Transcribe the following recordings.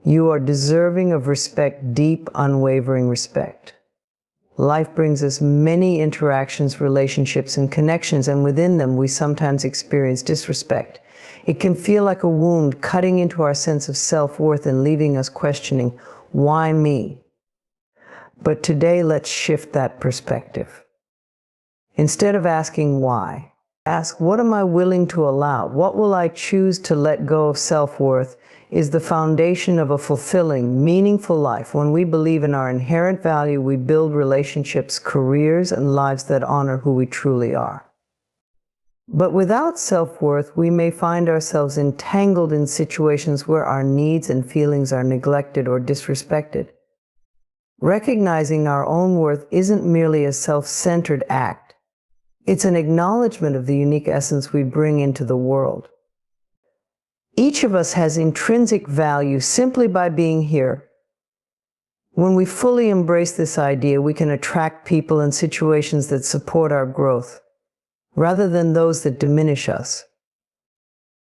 You are deserving of respect, deep, unwavering respect. Life brings us many interactions, relationships, and connections, and within them we sometimes experience disrespect. It can feel like a wound cutting into our sense of self-worth and leaving us questioning, why me? But today, let's shift that perspective. Instead of asking why, ask, what am I willing to allow? What will I choose to let go of? Self-worth is the foundation of a fulfilling, meaningful life. When we believe in our inherent value, we build relationships, careers, and lives that honor who we truly are. But without self-worth, we may find ourselves entangled in situations where our needs and feelings are neglected or disrespected. Recognizing our own worth isn't merely a self-centered act. It's an acknowledgement of the unique essence we bring into the world. Each of us has intrinsic value simply by being here. When we fully embrace this idea, we can attract people and situations that support our growth, rather than those that diminish us.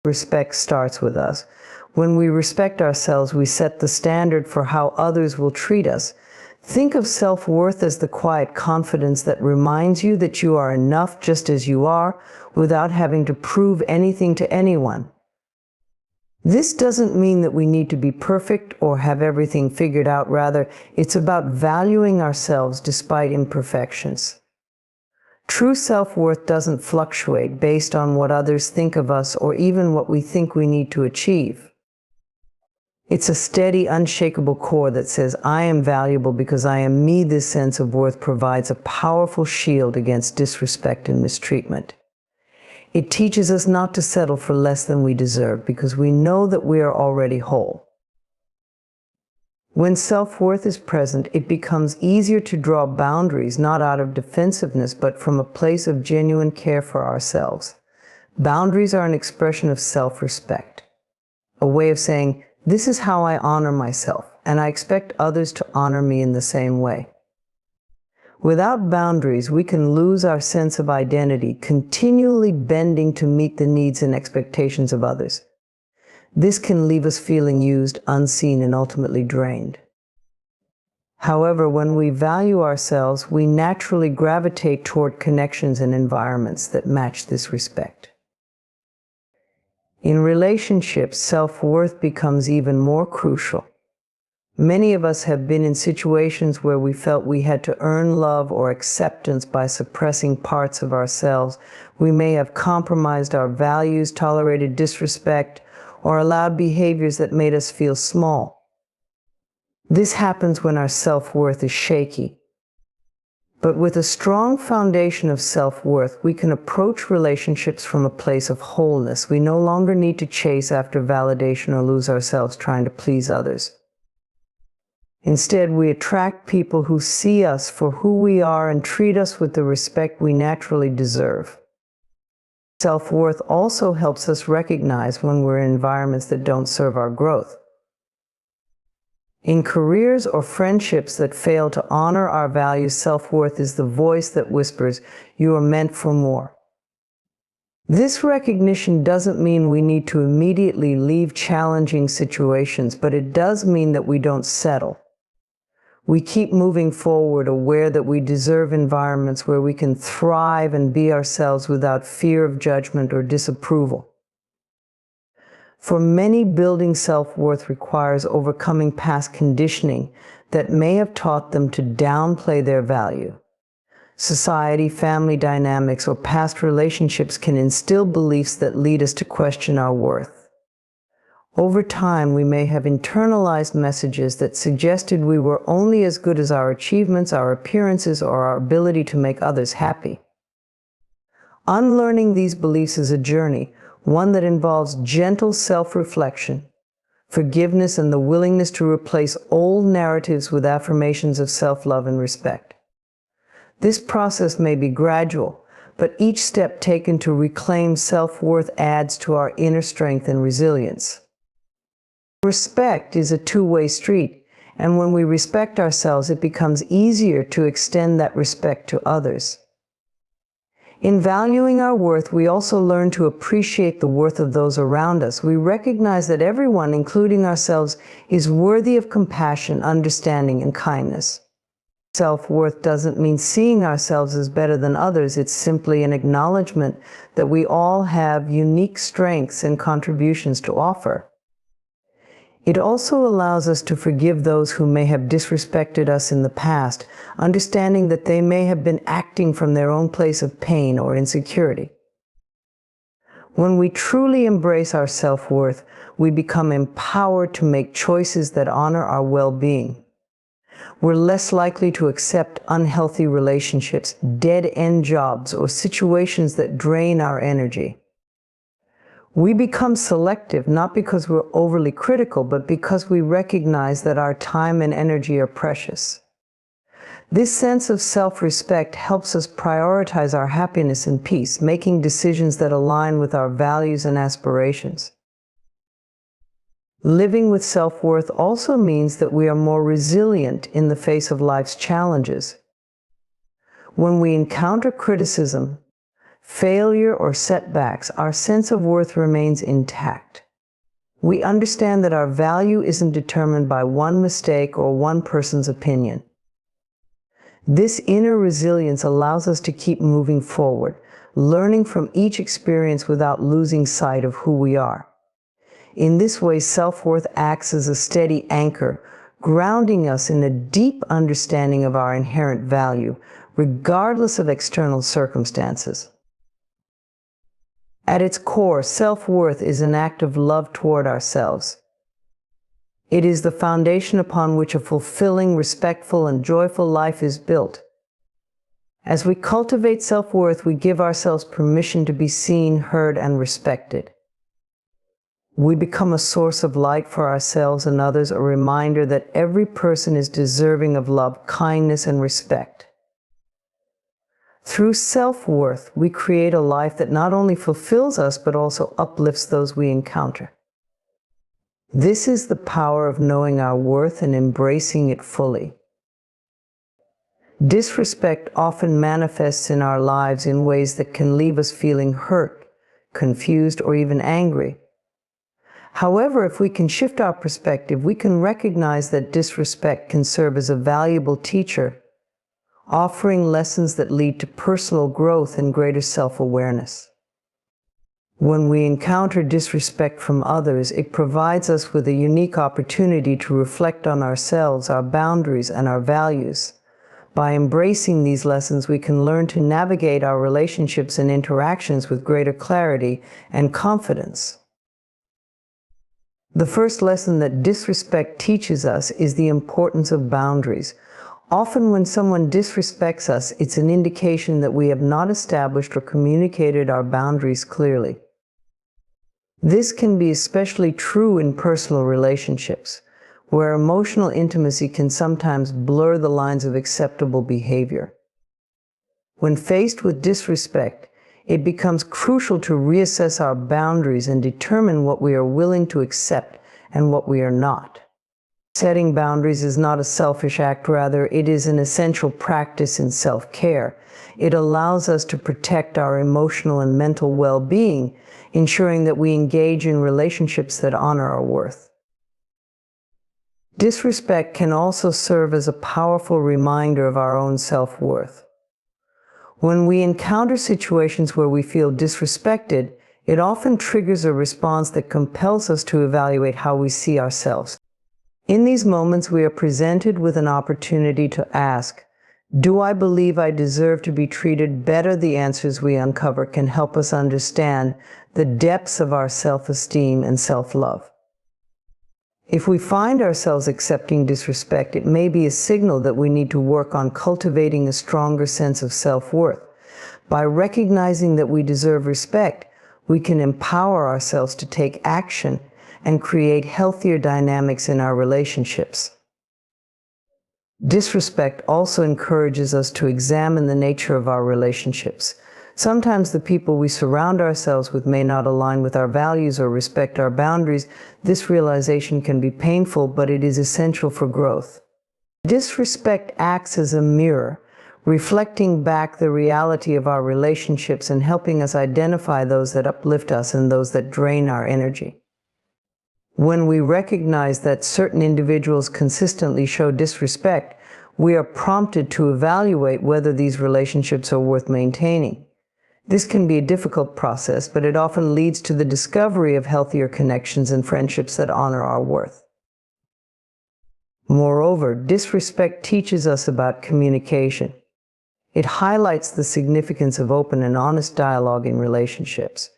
Respect starts with us. When we respect ourselves, we set the standard for how others will treat us. Think of self-worth as the quiet confidence that reminds you that you are enough just as you are, without having to prove anything to anyone. This doesn't mean that we need to be perfect or have everything figured out. Rather, it's about valuing ourselves despite imperfections. True self-worth doesn't fluctuate based on what others think of us or even what we think we need to achieve. It's a steady, unshakable core that says, I am valuable because I am me. This sense of worth provides a powerful shield against disrespect and mistreatment. It teaches us not to settle for less than we deserve because we know that we are already whole. When self-worth is present, it becomes easier to draw boundaries, not out of defensiveness, but from a place of genuine care for ourselves. Boundaries are an expression of self-respect, a way of saying, this is how I honor myself, and I expect others to honor me in the same way. Without boundaries, we can lose our sense of identity, continually bending to meet the needs and expectations of others. This can leave us feeling used, unseen, and ultimately drained. However, when we value ourselves, we naturally gravitate toward connections and environments that match this respect. In relationships, self-worth becomes even more crucial. Many of us have been in situations where we felt we had to earn love or acceptance by suppressing parts of ourselves. We may have compromised our values, tolerated disrespect, or allowed behaviors that made us feel small. This happens when our self-worth is shaky. But with a strong foundation of self-worth, we can approach relationships from a place of wholeness. We no longer need to chase after validation or lose ourselves trying to please others. Instead, we attract people who see us for who we are and treat us with the respect we naturally deserve. Self-worth also helps us recognize when we're in environments that don't serve our growth. In careers or friendships that fail to honor our values, self-worth is the voice that whispers, you are meant for more. This recognition doesn't mean we need to immediately leave challenging situations, but it does mean that we don't settle. We keep moving forward, aware that we deserve environments where we can thrive and be ourselves without fear of judgment or disapproval. For many, building self-worth requires overcoming past conditioning that may have taught them to downplay their value. Society, family dynamics, or past relationships can instill beliefs that lead us to question our worth. Over time, we may have internalized messages that suggested we were only as good as our achievements, our appearances, or our ability to make others happy. Unlearning these beliefs is a journey, one that involves gentle self-reflection, forgiveness, and the willingness to replace old narratives with affirmations of self-love and respect. This process may be gradual, but each step taken to reclaim self-worth adds to our inner strength and resilience. Respect is a two-way street, and when we respect ourselves, it becomes easier to extend that respect to others. In valuing our worth, we also learn to appreciate the worth of those around us. We recognize that everyone, including ourselves, is worthy of compassion, understanding, and kindness. Self-worth doesn't mean seeing ourselves as better than others. It's simply an acknowledgement that we all have unique strengths and contributions to offer. It also allows us to forgive those who may have disrespected us in the past, understanding that they may have been acting from their own place of pain or insecurity. When we truly embrace our self-worth, we become empowered to make choices that honor our well-being. We're less likely to accept unhealthy relationships, dead-end jobs, or situations that drain our energy. We become selective not because we're overly critical, but because we recognize that our time and energy are precious. This sense of self-respect helps us prioritize our happiness and peace, making decisions that align with our values and aspirations. Living with self-worth also means that we are more resilient in the face of life's challenges. When we encounter criticism, failure, or setbacks, our sense of worth remains intact. We understand that our value isn't determined by one mistake or one person's opinion. This inner resilience allows us to keep moving forward, learning from each experience without losing sight of who we are. In this way, self-worth acts as a steady anchor, grounding us in a deep understanding of our inherent value, regardless of external circumstances. At its core, self-worth is an act of love toward ourselves. It is the foundation upon which a fulfilling, respectful, and joyful life is built. As we cultivate self-worth, we give ourselves permission to be seen, heard, and respected. We become a source of light for ourselves and others, a reminder that every person is deserving of love, kindness, and respect. Through self-worth, we create a life that not only fulfills us, but also uplifts those we encounter. This is the power of knowing our worth and embracing it fully. Disrespect often manifests in our lives in ways that can leave us feeling hurt, confused, or even angry. However, if we can shift our perspective, we can recognize that disrespect can serve as a valuable teacher, offering lessons that lead to personal growth and greater self-awareness. When we encounter disrespect from others, it provides us with a unique opportunity to reflect on ourselves, our boundaries, and our values. By embracing these lessons, we can learn to navigate our relationships and interactions with greater clarity and confidence. The first lesson that disrespect teaches us is the importance of boundaries. Often when someone disrespects us, it's an indication that we have not established or communicated our boundaries clearly. This can be especially true in personal relationships, where emotional intimacy can sometimes blur the lines of acceptable behavior. When faced with disrespect, it becomes crucial to reassess our boundaries and determine what we are willing to accept and what we are not. Setting boundaries is not a selfish act, rather, it is an essential practice in self-care. It allows us to protect our emotional and mental well-being, ensuring that we engage in relationships that honor our worth. Disrespect can also serve as a powerful reminder of our own self-worth. When we encounter situations where we feel disrespected, it often triggers a response that compels us to evaluate how we see ourselves. In these moments, we are presented with an opportunity to ask, do I believe I deserve to be treated better? The answers we uncover can help us understand the depths of our self-esteem and self-love. If we find ourselves accepting disrespect, it may be a signal that we need to work on cultivating a stronger sense of self-worth. By recognizing that we deserve respect, we can empower ourselves to take action and create healthier dynamics in our relationships. Disrespect also encourages us to examine the nature of our relationships. Sometimes the people we surround ourselves with may not align with our values or respect our boundaries. This realization can be painful, but it is essential for growth. Disrespect acts as a mirror, reflecting back the reality of our relationships and helping us identify those that uplift us and those that drain our energy. When we recognize that certain individuals consistently show disrespect, we are prompted to evaluate whether these relationships are worth maintaining. This can be a difficult process, but it often leads to the discovery of healthier connections and friendships that honor our worth. Moreover, disrespect teaches us about communication. It highlights the significance of open and honest dialogue in relationships.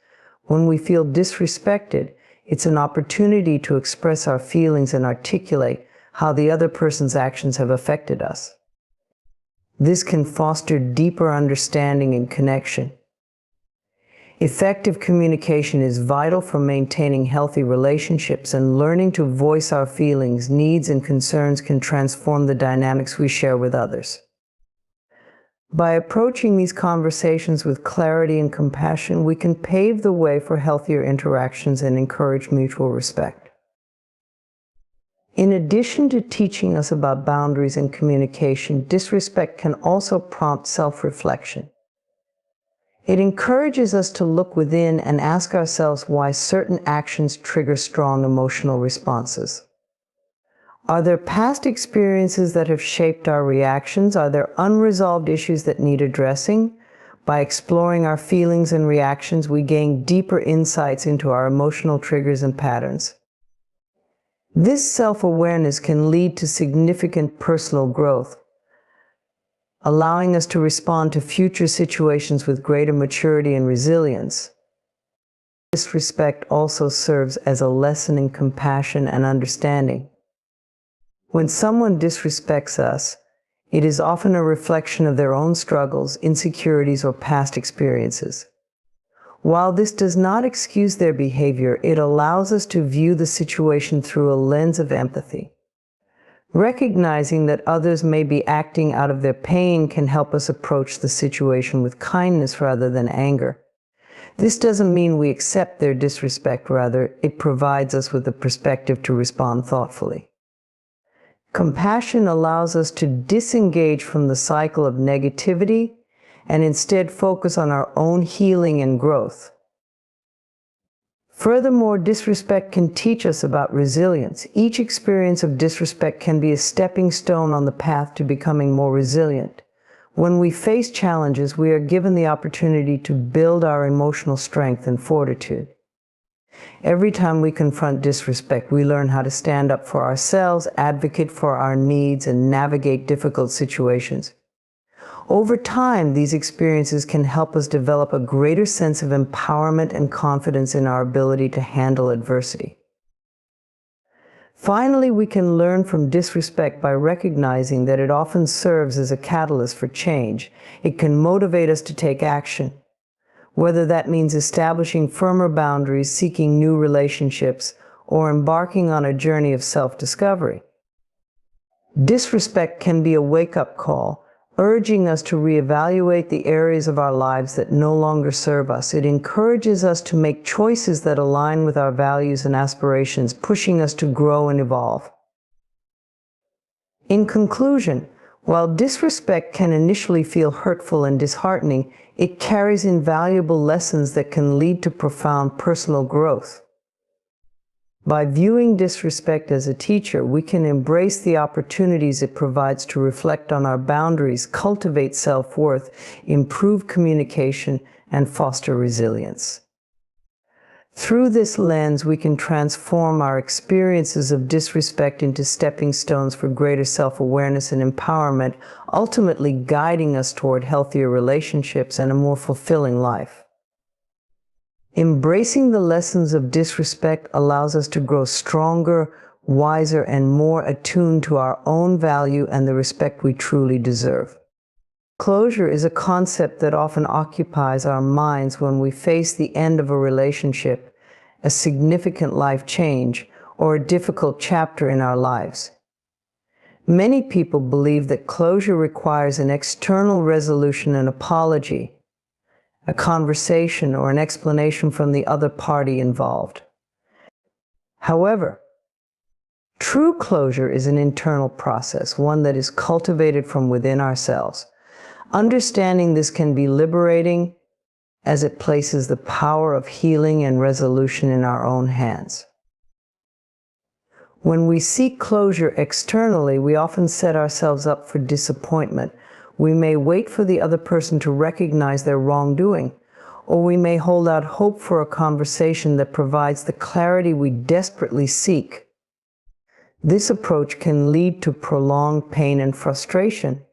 When we feel disrespected, it's an opportunity to express our feelings and articulate how the other person's actions have affected us. This can foster deeper understanding and connection. Effective communication is vital for maintaining healthy relationships, and learning to voice our feelings, needs, and concerns can transform the dynamics we share with others. By approaching these conversations with clarity and compassion, we can pave the way for healthier interactions and encourage mutual respect. In addition to teaching us about boundaries and communication, disrespect can also prompt self-reflection. It encourages us to look within and ask ourselves why certain actions trigger strong emotional responses. Are there past experiences that have shaped our reactions? Are there unresolved issues that need addressing? By exploring our feelings and reactions, we gain deeper insights into our emotional triggers and patterns. This self-awareness can lead to significant personal growth, allowing us to respond to future situations with greater maturity and resilience. Disrespect also serves as a lesson in compassion and understanding. When someone disrespects us, it is often a reflection of their own struggles, insecurities, or past experiences. While this does not excuse their behavior, it allows us to view the situation through a lens of empathy. Recognizing that others may be acting out of their pain can help us approach the situation with kindness rather than anger. This doesn't mean we accept their disrespect, rather, it provides us with the perspective to respond thoughtfully. Compassion allows us to disengage from the cycle of negativity and instead focus on our own healing and growth. Furthermore, disrespect can teach us about resilience. Each experience of disrespect can be a stepping stone on the path to becoming more resilient. When we face challenges, we are given the opportunity to build our emotional strength and fortitude. Every time we confront disrespect, we learn how to stand up for ourselves, advocate for our needs, and navigate difficult situations. Over time, these experiences can help us develop a greater sense of empowerment and confidence in our ability to handle adversity. Finally, we can learn from disrespect by recognizing that it often serves as a catalyst for change. It can motivate us to take action, whether that means establishing firmer boundaries, seeking new relationships, or embarking on a journey of self-discovery. Disrespect can be a wake-up call, urging us to reevaluate the areas of our lives that no longer serve us. It encourages us to make choices that align with our values and aspirations, pushing us to grow and evolve. In conclusion, while disrespect can initially feel hurtful and disheartening, it carries invaluable lessons that can lead to profound personal growth. By viewing disrespect as a teacher, we can embrace the opportunities it provides to reflect on our boundaries, cultivate self-worth, improve communication, and foster resilience. Through this lens, we can transform our experiences of disrespect into stepping stones for greater self-awareness and empowerment, ultimately guiding us toward healthier relationships and a more fulfilling life. Embracing the lessons of disrespect allows us to grow stronger, wiser, and more attuned to our own value and the respect we truly deserve. Closure is a concept that often occupies our minds when we face the end of a relationship, a significant life change, or a difficult chapter in our lives. Many people believe that closure requires an external resolution, an apology, a conversation, or an explanation from the other party involved. However, true closure is an internal process, one that is cultivated from within ourselves. Understanding this can be liberating, as it places the power of healing and resolution in our own hands. When we seek closure externally, we often set ourselves up for disappointment. We may wait for the other person to recognize their wrongdoing, or we may hold out hope for a conversation that provides the clarity we desperately seek. This approach can lead to prolonged pain and frustration,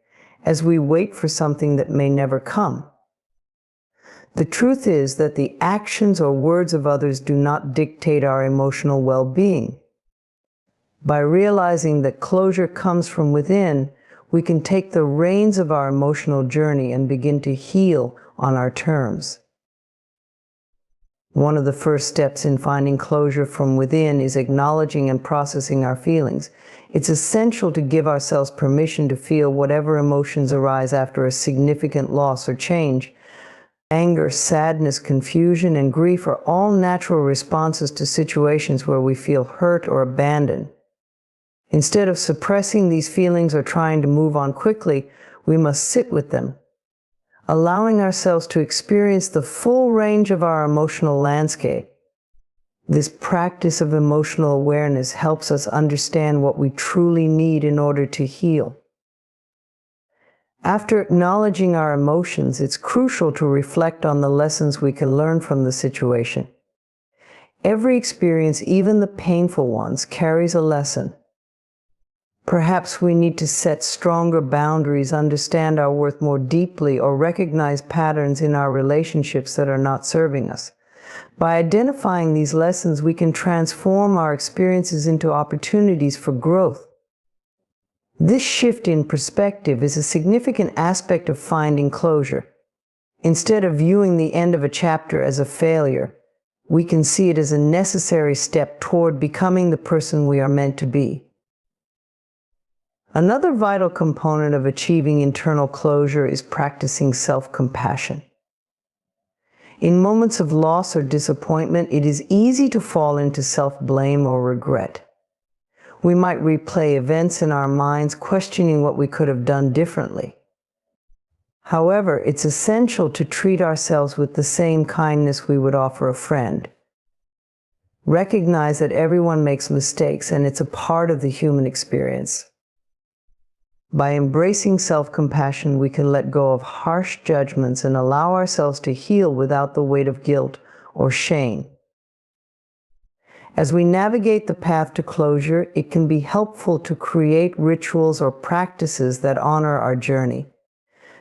as we wait for something that may never come. The truth is that the actions or words of others do not dictate our emotional well-being. By realizing that closure comes from within, we can take the reins of our emotional journey and begin to heal on our terms. One of the first steps in finding closure from within is acknowledging and processing our feelings. It's essential to give ourselves permission to feel whatever emotions arise after a significant loss or change. Anger, sadness, confusion, and grief are all natural responses to situations where we feel hurt or abandoned. Instead of suppressing these feelings or trying to move on quickly, we must sit with them, allowing ourselves to experience the full range of our emotional landscape. This practice of emotional awareness helps us understand what we truly need in order to heal. After acknowledging our emotions, it's crucial to reflect on the lessons we can learn from the situation. Every experience, even the painful ones, carries a lesson. Perhaps we need to set stronger boundaries, understand our worth more deeply, or recognize patterns in our relationships that are not serving us. By identifying these lessons, we can transform our experiences into opportunities for growth. This shift in perspective is a significant aspect of finding closure. Instead of viewing the end of a chapter as a failure, we can see it as a necessary step toward becoming the person we are meant to be. Another vital component of achieving internal closure is practicing self-compassion. In moments of loss or disappointment, it is easy to fall into self-blame or regret. We might replay events in our minds, questioning what we could have done differently. However, it's essential to treat ourselves with the same kindness we would offer a friend. Recognize that everyone makes mistakes, and it's a part of the human experience. By embracing self-compassion, we can let go of harsh judgments and allow ourselves to heal without the weight of guilt or shame. As we navigate the path to closure, it can be helpful to create rituals or practices that honor our journey.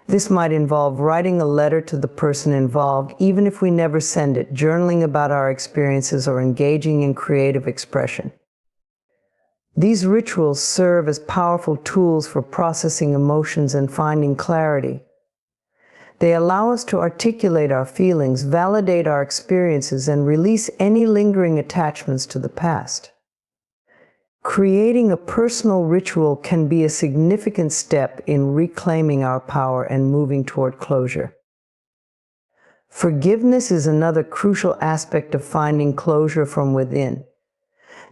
This might involve writing a letter to the person involved, even if we never send it, journaling about our experiences, or engaging in creative expression. These rituals serve as powerful tools for processing emotions and finding clarity. They allow us to articulate our feelings, validate our experiences, and release any lingering attachments to the past. Creating a personal ritual can be a significant step in reclaiming our power and moving toward closure. Forgiveness is another crucial aspect of finding closure from within.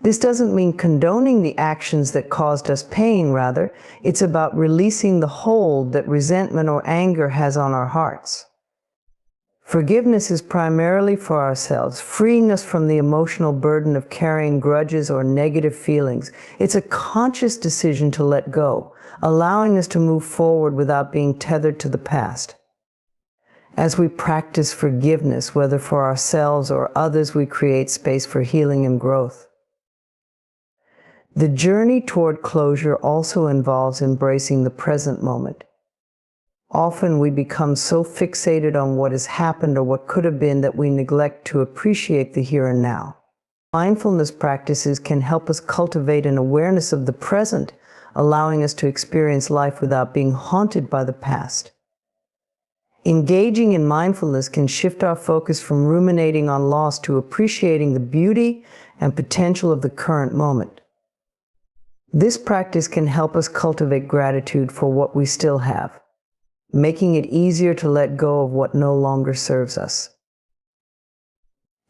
This doesn't mean condoning the actions that caused us pain. Rather, it's about releasing the hold that resentment or anger has on our hearts. Forgiveness is primarily for ourselves, freeing us from the emotional burden of carrying grudges or negative feelings. It's a conscious decision to let go, allowing us to move forward without being tethered to the past. As we practice forgiveness, whether for ourselves or others, we create space for healing and growth. The journey toward closure also involves embracing the present moment. Often we become so fixated on what has happened or what could have been that we neglect to appreciate the here and now. Mindfulness practices can help us cultivate an awareness of the present, allowing us to experience life without being haunted by the past. Engaging in mindfulness can shift our focus from ruminating on loss to appreciating the beauty and potential of the current moment. This practice can help us cultivate gratitude for what we still have, making it easier to let go of what no longer serves us.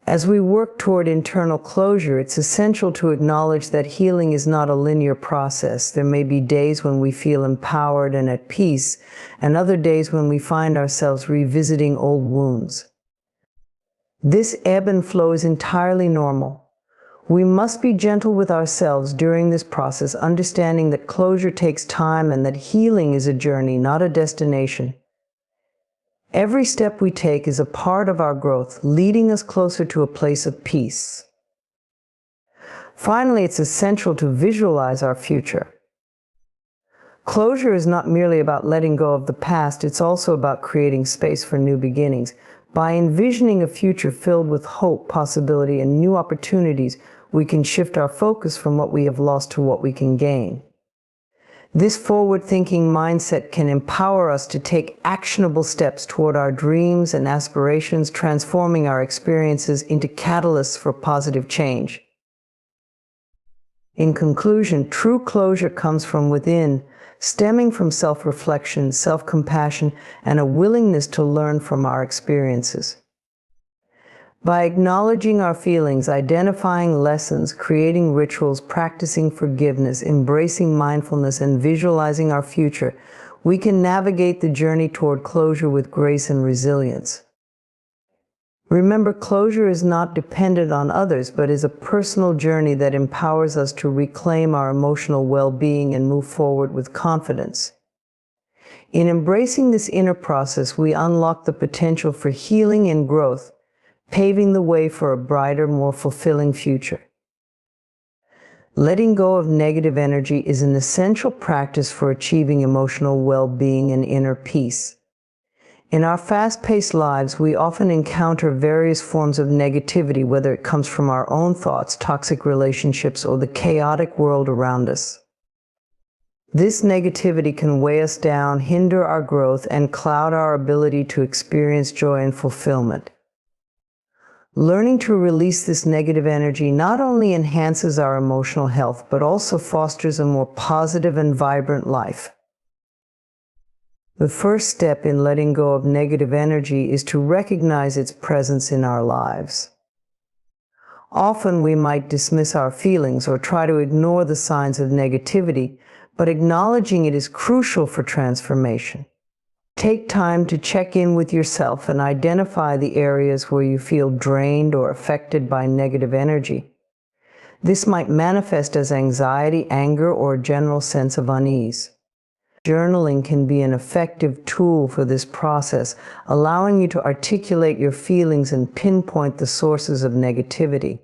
As we work toward internal closure, it's essential to acknowledge that healing is not a linear process. There may be days when we feel empowered and at peace, and other days when we find ourselves revisiting old wounds. This ebb and flow is entirely normal. We must be gentle with ourselves during this process, understanding that closure takes time and that healing is a journey, not a destination. Every step we take is a part of our growth, leading us closer to a place of peace. Finally, it's essential to visualize our future. Closure is not merely about letting go of the past, it's also about creating space for new beginnings. By envisioning a future filled with hope, possibility, and new opportunities, we can shift our focus from what we have lost to what we can gain. This forward-thinking mindset can empower us to take actionable steps toward our dreams and aspirations, transforming our experiences into catalysts for positive change. In conclusion, true closure comes from within, stemming from self-reflection, self-compassion, and a willingness to learn from our experiences. By acknowledging our feelings, identifying lessons, creating rituals, practicing forgiveness, embracing mindfulness, and visualizing our future, we can navigate the journey toward closure with grace and resilience. Remember, closure is not dependent on others, but is a personal journey that empowers us to reclaim our emotional well-being and move forward with confidence. In embracing this inner process, we unlock the potential for healing and growth, paving the way for a brighter, more fulfilling future. Letting go of negative energy is an essential practice for achieving emotional well-being and inner peace. In our fast-paced lives, we often encounter various forms of negativity, whether it comes from our own thoughts, toxic relationships, or the chaotic world around us. This negativity can weigh us down, hinder our growth, and cloud our ability to experience joy and fulfillment. Learning to release this negative energy not only enhances our emotional health, but also fosters a more positive and vibrant life. The first step in letting go of negative energy is to recognize its presence in our lives. Often we might dismiss our feelings or try to ignore the signs of negativity, but acknowledging it is crucial for transformation. Take time to check in with yourself and identify the areas where you feel drained or affected by negative energy. This might manifest as anxiety, anger, or a general sense of unease. Journaling can be an effective tool for this process, allowing you to articulate your feelings and pinpoint the sources of negativity.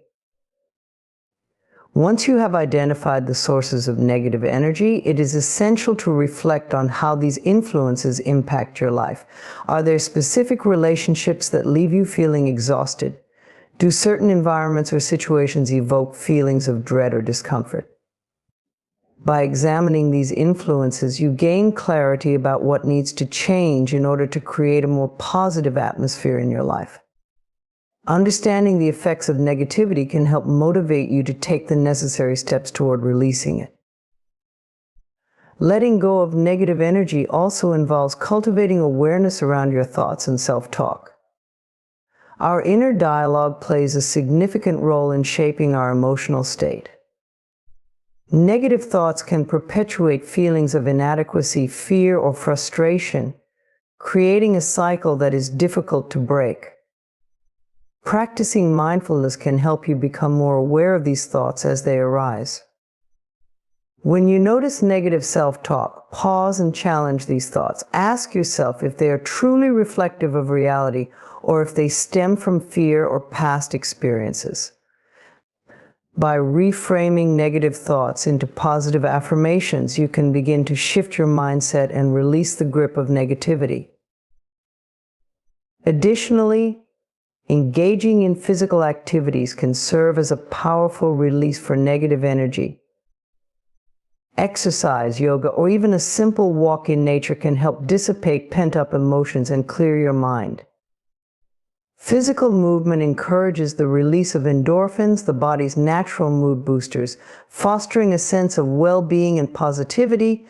Once you have identified the sources of negative energy, it is essential to reflect on how these influences impact your life. Are there specific relationships that leave you feeling exhausted? Do certain environments or situations evoke feelings of dread or discomfort? By examining these influences, you gain clarity about what needs to change in order to create a more positive atmosphere in your life. Understanding the effects of negativity can help motivate you to take the necessary steps toward releasing it. Letting go of negative energy also involves cultivating awareness around your thoughts and self-talk. Our inner dialogue plays a significant role in shaping our emotional state. Negative thoughts can perpetuate feelings of inadequacy, fear, or frustration, creating a cycle that is difficult to break. Practicing mindfulness can help you become more aware of these thoughts as they arise. When you notice negative self-talk, pause and challenge these thoughts. Ask yourself if they are truly reflective of reality or if they stem from fear or past experiences. By reframing negative thoughts into positive affirmations, you can begin to shift your mindset and release the grip of negativity. Additionally, engaging in physical activities can serve as a powerful release for negative energy. Exercise, yoga, or even a simple walk in nature can help dissipate pent-up emotions and clear your mind. Physical movement encourages the release of endorphins, the body's natural mood boosters, fostering a sense of well-being and positivity.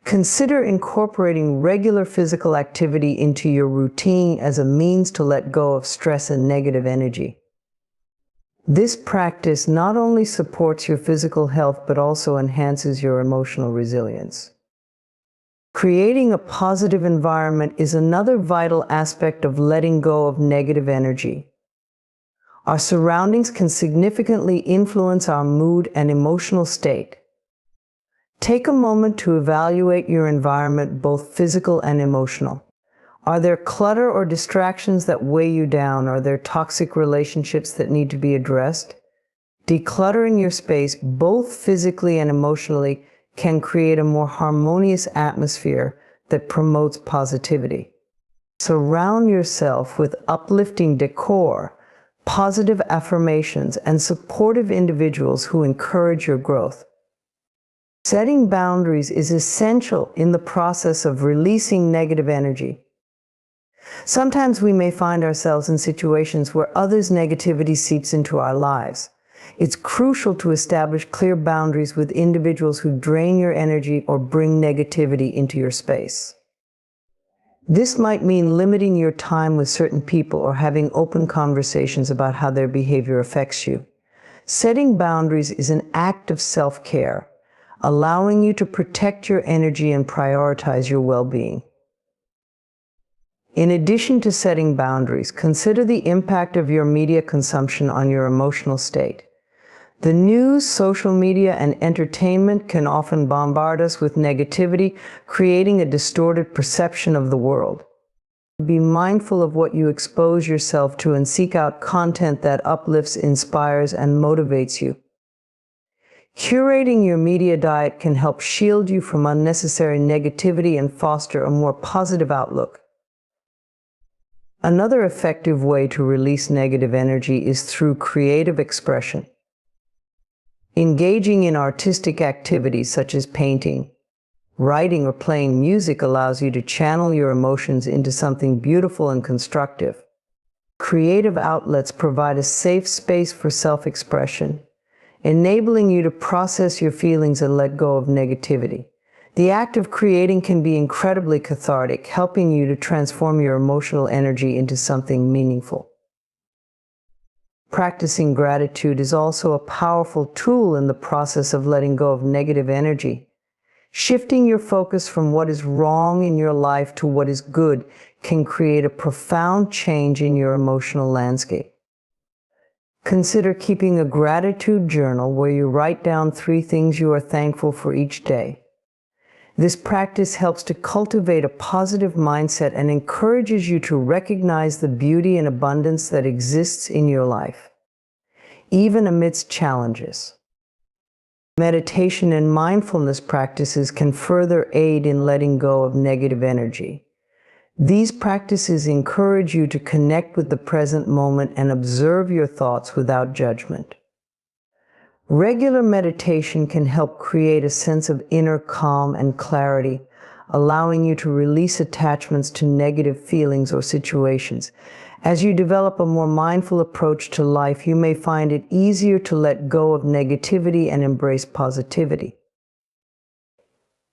Consider incorporating regular physical activity into your routine as a means to let go of stress and negative energy. This practice not only supports your physical health, but also enhances your emotional resilience. Creating a positive environment is another vital aspect of letting go of negative energy. Our surroundings can significantly influence our mood and emotional state. Take a moment to evaluate your environment, both physical and emotional. Are there clutter or distractions that weigh you down? Are there toxic relationships that need to be addressed? Decluttering your space, both physically and emotionally, can create a more harmonious atmosphere that promotes positivity. Surround yourself with uplifting decor, positive affirmations, and supportive individuals who encourage your growth. Setting boundaries is essential in the process of releasing negative energy. Sometimes we may find ourselves in situations where others' negativity seeps into our lives. It's crucial to establish clear boundaries with individuals who drain your energy or bring negativity into your space. This might mean limiting your time with certain people or having open conversations about how their behavior affects you. Setting boundaries is an act of self-care, allowing you to protect your energy and prioritize your well-being. In addition to setting boundaries, consider the impact of your media consumption on your emotional state. The news, social media, and entertainment can often bombard us with negativity, creating a distorted perception of the world. Be mindful of what you expose yourself to and seek out content that uplifts, inspires, and motivates you. Curating your media diet can help shield you from unnecessary negativity and foster a more positive outlook. Another effective way to release negative energy is through creative expression. Engaging in artistic activities such as painting, writing, or playing music allows you to channel your emotions into something beautiful and constructive. Creative outlets provide a safe space for self-expression, enabling you to process your feelings and let go of negativity. The act of creating can be incredibly cathartic, helping you to transform your emotional energy into something meaningful. Practicing gratitude is also a powerful tool in the process of letting go of negative energy. Shifting your focus from what is wrong in your life to what is good can create a profound change in your emotional landscape. Consider keeping a gratitude journal where you write down 3 things you are thankful for each day. This practice helps to cultivate a positive mindset and encourages you to recognize the beauty and abundance that exists in your life, even amidst challenges. Meditation and mindfulness practices can further aid in letting go of negative energy. These practices encourage you to connect with the present moment and observe your thoughts without judgment. Regular meditation can help create a sense of inner calm and clarity, allowing you to release attachments to negative feelings or situations. As you develop a more mindful approach to life, you may find it easier to let go of negativity and embrace positivity.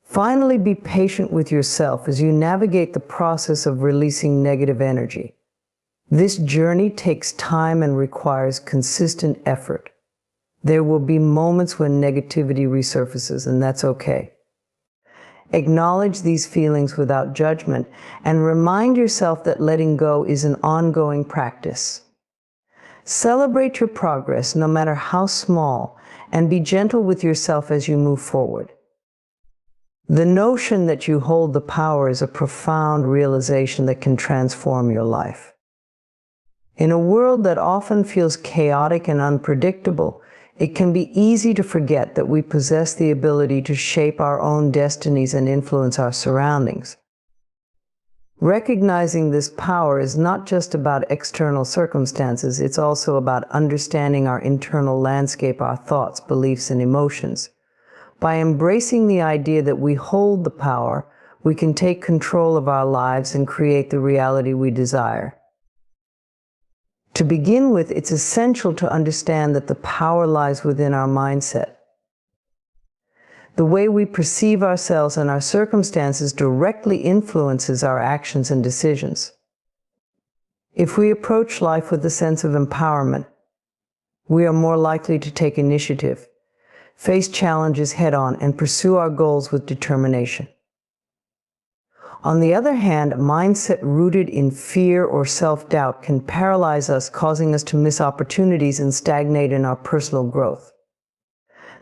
Finally, be patient with yourself as you navigate the process of releasing negative energy. This journey takes time and requires consistent effort. There will be moments when negativity resurfaces, and that's okay. Acknowledge these feelings without judgment and remind yourself that letting go is an ongoing practice. Celebrate your progress, no matter how small, and be gentle with yourself as you move forward. The notion that you hold the power is a profound realization that can transform your life. In a world that often feels chaotic and unpredictable, it can be easy to forget that we possess the ability to shape our own destinies and influence our surroundings. Recognizing this power is not just about external circumstances, it's also about understanding our internal landscape, our thoughts, beliefs, and emotions. By embracing the idea that we hold the power, we can take control of our lives and create the reality we desire. To begin with, it's essential to understand that the power lies within our mindset. The way we perceive ourselves and our circumstances directly influences our actions and decisions. If we approach life with a sense of empowerment, We are more likely to take initiative, face challenges head-on, and pursue our goals with determination. On the other hand, a mindset rooted in fear or self-doubt can paralyze us, causing us to miss opportunities and stagnate in our personal growth.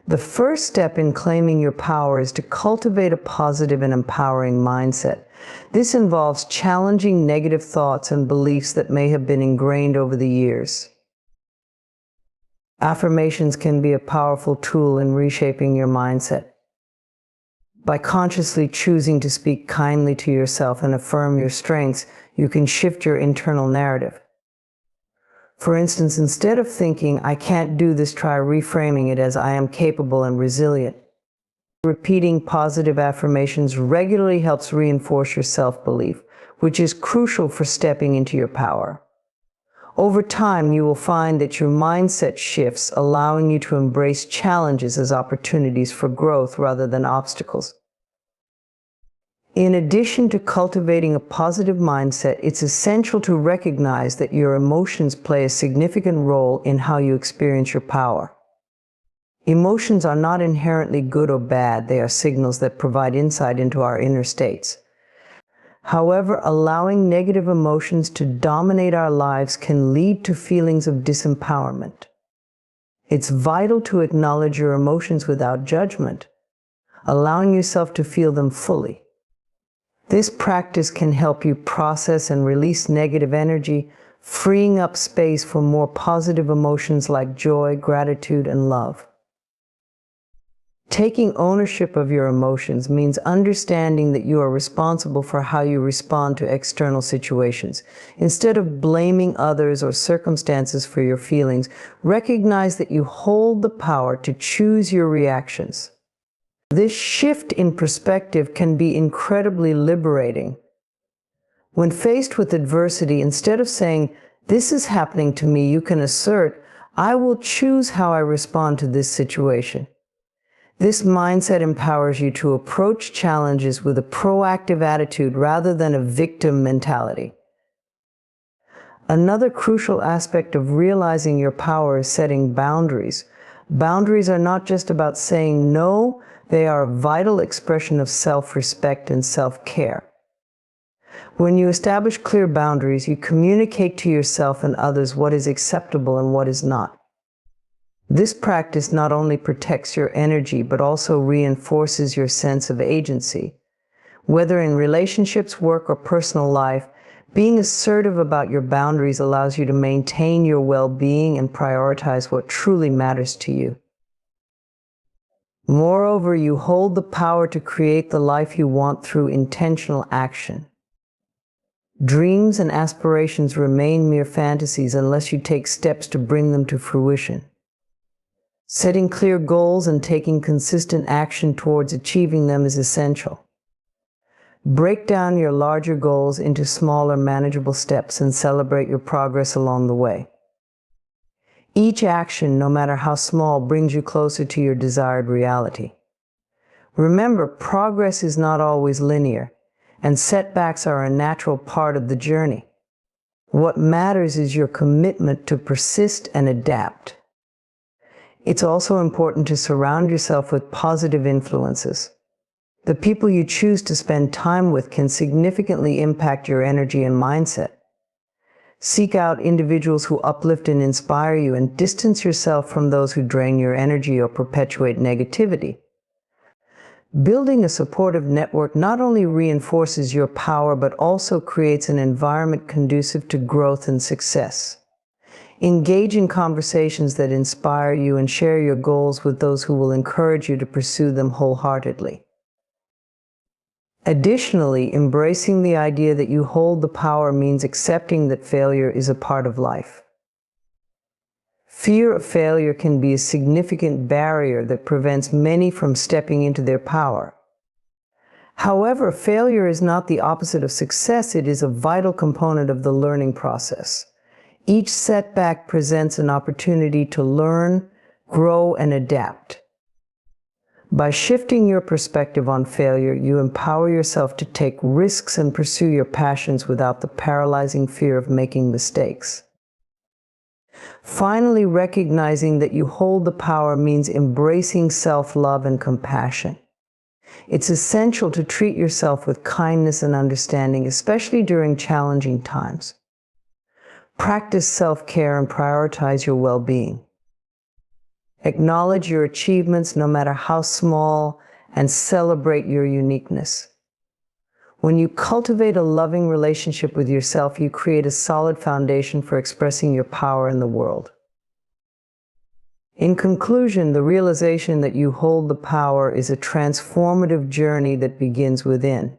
The first step in claiming your power is to cultivate a positive and empowering mindset. This involves challenging negative thoughts and beliefs that may have been ingrained over the years. Affirmations can be a powerful tool in reshaping your mindset. By consciously choosing to speak kindly to yourself and affirm your strengths, you can shift your internal narrative. For instance, instead of thinking, "I can't do this," try reframing it as, "I am capable and resilient." Repeating positive affirmations regularly helps reinforce your self-belief, which is crucial for stepping into your power. Over time, you will find that your mindset shifts, allowing you to embrace challenges as opportunities for growth rather than obstacles. In addition to cultivating a positive mindset, it's essential to recognize that your emotions play a significant role in how you experience your power. Emotions are not inherently good or bad. They are signals that provide insight into our inner states. However, allowing negative emotions to dominate our lives can lead to feelings of disempowerment. It's vital to acknowledge your emotions without judgment, allowing yourself to feel them fully. This practice can help you process and release negative energy, freeing up space for more positive emotions like joy, gratitude, and love. Taking ownership of your emotions means understanding that you are responsible for how you respond to external situations. Instead of blaming others or circumstances for your feelings, recognize that you hold the power to choose your reactions. This shift in perspective can be incredibly liberating. When faced with adversity, instead of saying, "This is happening to me," you can assert, "I will choose how I respond to this situation." This mindset empowers you to approach challenges with a proactive attitude rather than a victim mentality. Another crucial aspect of realizing your power is setting boundaries. Boundaries are not just about saying no, they are a vital expression of self-respect and self-care. When you establish clear boundaries, you communicate to yourself and others what is acceptable and what is not. This practice not only protects your energy, but also reinforces your sense of agency. Whether in relationships, work, or personal life, being assertive about your boundaries allows you to maintain your well-being and prioritize what truly matters to you. Moreover, you hold the power to create the life you want through intentional action. Dreams and aspirations remain mere fantasies unless you take steps to bring them to fruition. Setting clear goals and taking consistent action towards achieving them is essential. Break down your larger goals into smaller, manageable steps and celebrate your progress along the way. Each action, no matter how small, brings you closer to your desired reality. Remember, progress is not always linear, and setbacks are a natural part of the journey. What matters is your commitment to persist and adapt. It's also important to surround yourself with positive influences. The people you choose to spend time with can significantly impact your energy and mindset. Seek out individuals who uplift and inspire you, and distance yourself from those who drain your energy or perpetuate negativity. Building a supportive network not only reinforces your power, but also creates an environment conducive to growth and success. Engage in conversations that inspire you and share your goals with those who will encourage you to pursue them wholeheartedly. Additionally, embracing the idea that you hold the power means accepting that failure is a part of life. Fear of failure can be a significant barrier that prevents many from stepping into their power. However, failure is not the opposite of success. It is a vital component of the learning process. Each setback presents an opportunity to learn, grow, and adapt. By shifting your perspective on failure, you empower yourself to take risks and pursue your passions without the paralyzing fear of making mistakes. Finally, recognizing that you hold the power means embracing self-love and compassion. It's essential to treat yourself with kindness and understanding, especially during challenging times. Practice self-care and prioritize your well-being. Acknowledge your achievements, no matter how small, and celebrate your uniqueness. When you cultivate a loving relationship with yourself, you create a solid foundation for expressing your power in the world. In conclusion, the realization that you hold the power is a transformative journey that begins within.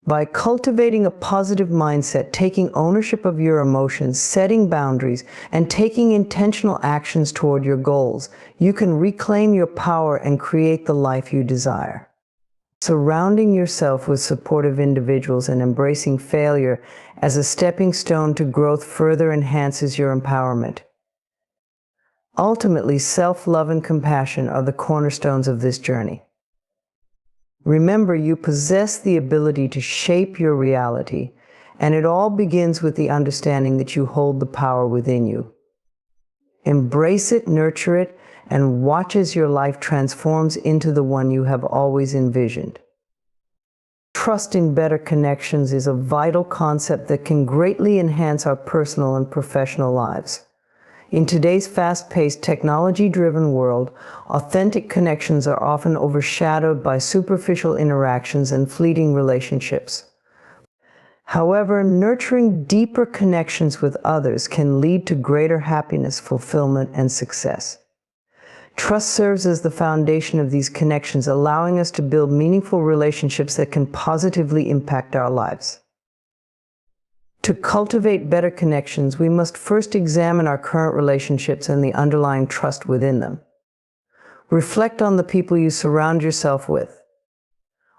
By cultivating a positive mindset, taking ownership of your emotions, setting boundaries, and taking intentional actions toward your goals, you can reclaim your power and create the life you desire. Surrounding yourself with supportive individuals and embracing failure as a stepping stone to growth further enhances your empowerment. Ultimately, self-love and compassion are the cornerstones of this journey. Remember, you possess the ability to shape your reality, and it all begins with the understanding that you hold the power within you. Embrace it, nurture it, and watch as your life transforms into the one you have always envisioned. Trust in better connections is a vital concept that can greatly enhance our personal and professional lives. In today's fast-paced, technology-driven world, authentic connections are often overshadowed by superficial interactions and fleeting relationships. However, nurturing deeper connections with others can lead to greater happiness, fulfillment, and success. Trust serves as the foundation of these connections, allowing us to build meaningful relationships that can positively impact our lives. To cultivate better connections, we must first examine our current relationships and the underlying trust within them. Reflect on the people you surround yourself with.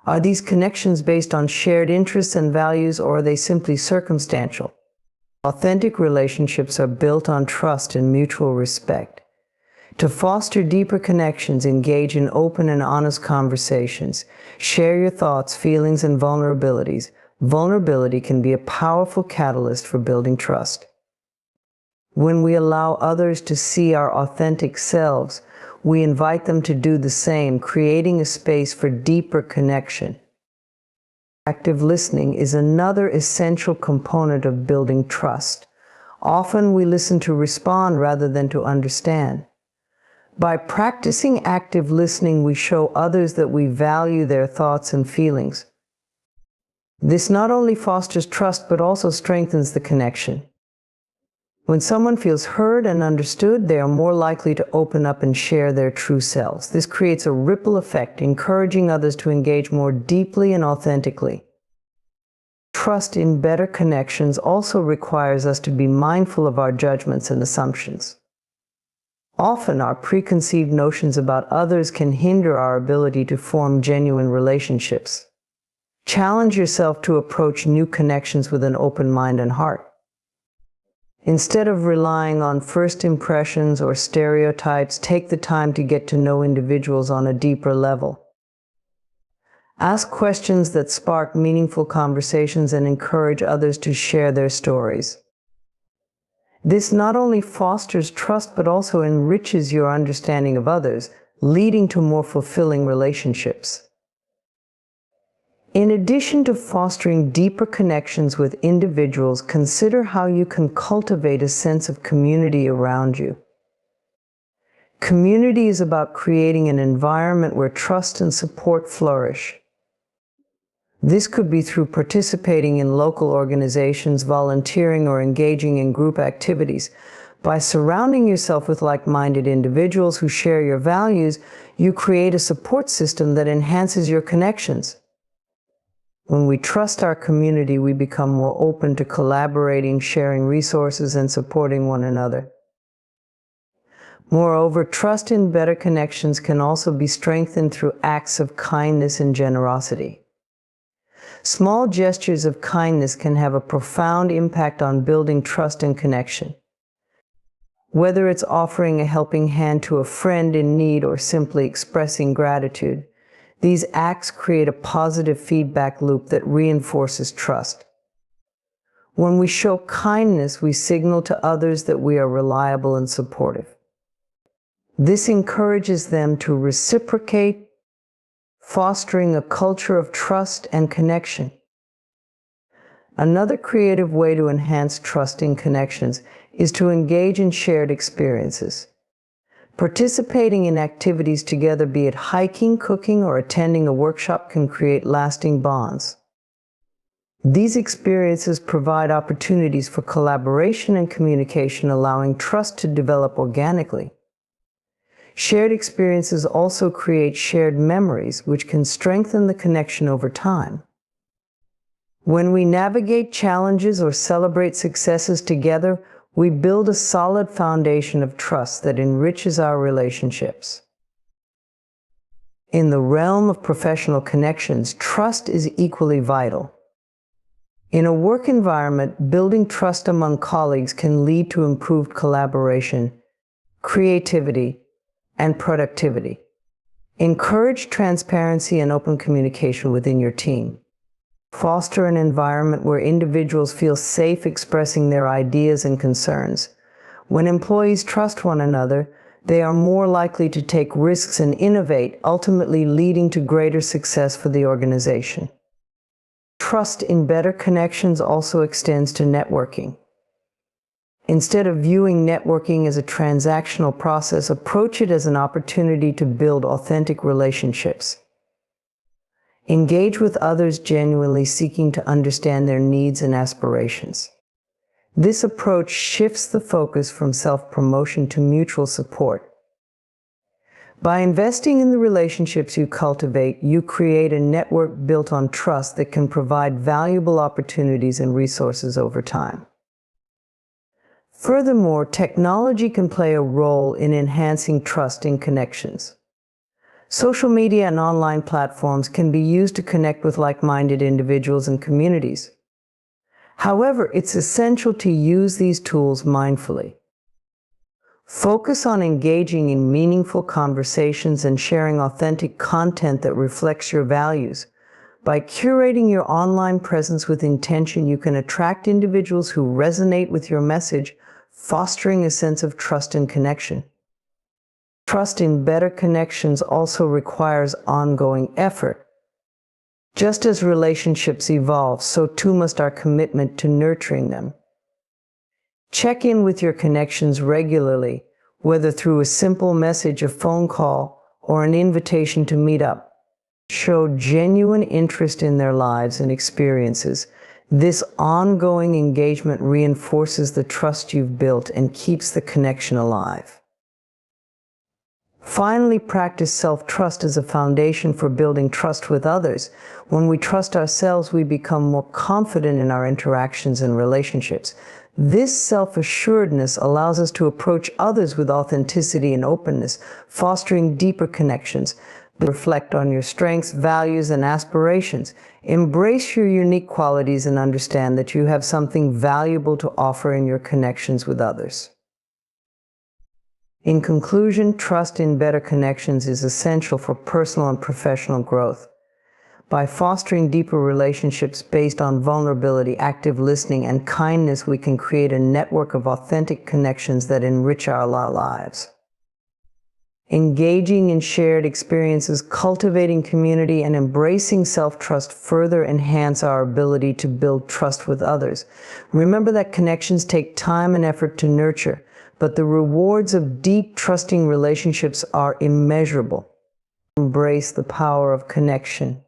Are these connections based on shared interests and values, or are they simply circumstantial? Authentic relationships are built on trust and mutual respect. To foster deeper connections, engage in open and honest conversations. Share your thoughts, feelings, and vulnerabilities. Vulnerability can be a powerful catalyst for building trust. When we allow others to see our authentic selves, we invite them to do the same, creating a space for deeper connection. Active listening is another essential component of building trust. Often we listen to respond rather than to understand. By practicing active listening, we show others that we value their thoughts and feelings. This not only fosters trust, but also strengthens the connection. When someone feels heard and understood, they are more likely to open up and share their true selves. This creates a ripple effect, encouraging others to engage more deeply and authentically. Trust in better connections also requires us to be mindful of our judgments and assumptions. Often, our preconceived notions about others can hinder our ability to form genuine relationships. Challenge yourself to approach new connections with an open mind and heart. Instead of relying on first impressions or stereotypes, take the time to get to know individuals on a deeper level. Ask questions that spark meaningful conversations and encourage others to share their stories. This not only fosters trust, but also enriches your understanding of others, leading to more fulfilling relationships. In addition to fostering deeper connections with individuals, consider how you can cultivate a sense of community around you. Community is about creating an environment where trust and support flourish. This could be through participating in local organizations, volunteering, or engaging in group activities. By surrounding yourself with like-minded individuals who share your values, you create a support system that enhances your connections. When we trust our community, we become more open to collaborating, sharing resources, and supporting one another. Moreover, trust in better connections can also be strengthened through acts of kindness and generosity. Small gestures of kindness can have a profound impact on building trust and connection. Whether it's offering a helping hand to a friend in need or simply expressing gratitude, these acts create a positive feedback loop that reinforces trust. When we show kindness, we signal to others that we are reliable and supportive. This encourages them to reciprocate, fostering a culture of trust and connection. Another creative way to enhance trust in connections is to engage in shared experiences. Participating in activities together, be it hiking, cooking, or attending a workshop, can create lasting bonds. These experiences provide opportunities for collaboration and communication, allowing trust to develop organically. Shared experiences also create shared memories, which can strengthen the connection over time. When we navigate challenges or celebrate successes together, we build a solid foundation of trust that enriches our relationships. In the realm of professional connections, trust is equally vital. In a work environment, building trust among colleagues can lead to improved collaboration, creativity, and productivity. Encourage transparency and open communication within your team. Foster an environment where individuals feel safe expressing their ideas and concerns. When employees trust one another, they are more likely to take risks and innovate, ultimately leading to greater success for the organization. Trust in better connections also extends to networking. Instead of viewing networking as a transactional process, approach it as an opportunity to build authentic relationships. Engage with others genuinely, seeking to understand their needs and aspirations. This approach shifts the focus from self-promotion to mutual support. By investing in the relationships you cultivate, you create a network built on trust that can provide valuable opportunities and resources over time. Furthermore, technology can play a role in enhancing trust in connections. Social media and online platforms can be used to connect with like-minded individuals and communities. However, it's essential to use these tools mindfully. Focus on engaging in meaningful conversations and sharing authentic content that reflects your values. By curating your online presence with intention, you can attract individuals who resonate with your message, fostering a sense of trust and connection. Trust in better connections also requires ongoing effort. Just as relationships evolve, so too must our commitment to nurturing them. Check in with your connections regularly, whether through a simple message, a phone call, or an invitation to meet up. Show genuine interest in their lives and experiences. This ongoing engagement reinforces the trust you've built and keeps the connection alive. Finally, practice self-trust as a foundation for building trust with others. When we trust ourselves, we become more confident in our interactions and relationships. This self-assuredness allows us to approach others with authenticity and openness, fostering deeper connections. Reflect on your strengths, values, and aspirations. Embrace your unique qualities and understand that you have something valuable to offer in your connections with others. In conclusion, trust in better connections is essential for personal and professional growth. By fostering deeper relationships based on vulnerability, active listening, and kindness, we can create a network of authentic connections that enrich our lives. Engaging in shared experiences, cultivating community, and embracing self-trust further enhance our ability to build trust with others. Remember that connections take time and effort to nurture, but the rewards of deep, trusting relationships are immeasurable. Embrace the power of connection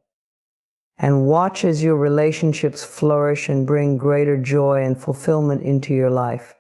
and watch as your relationships flourish and bring greater joy and fulfillment into your life.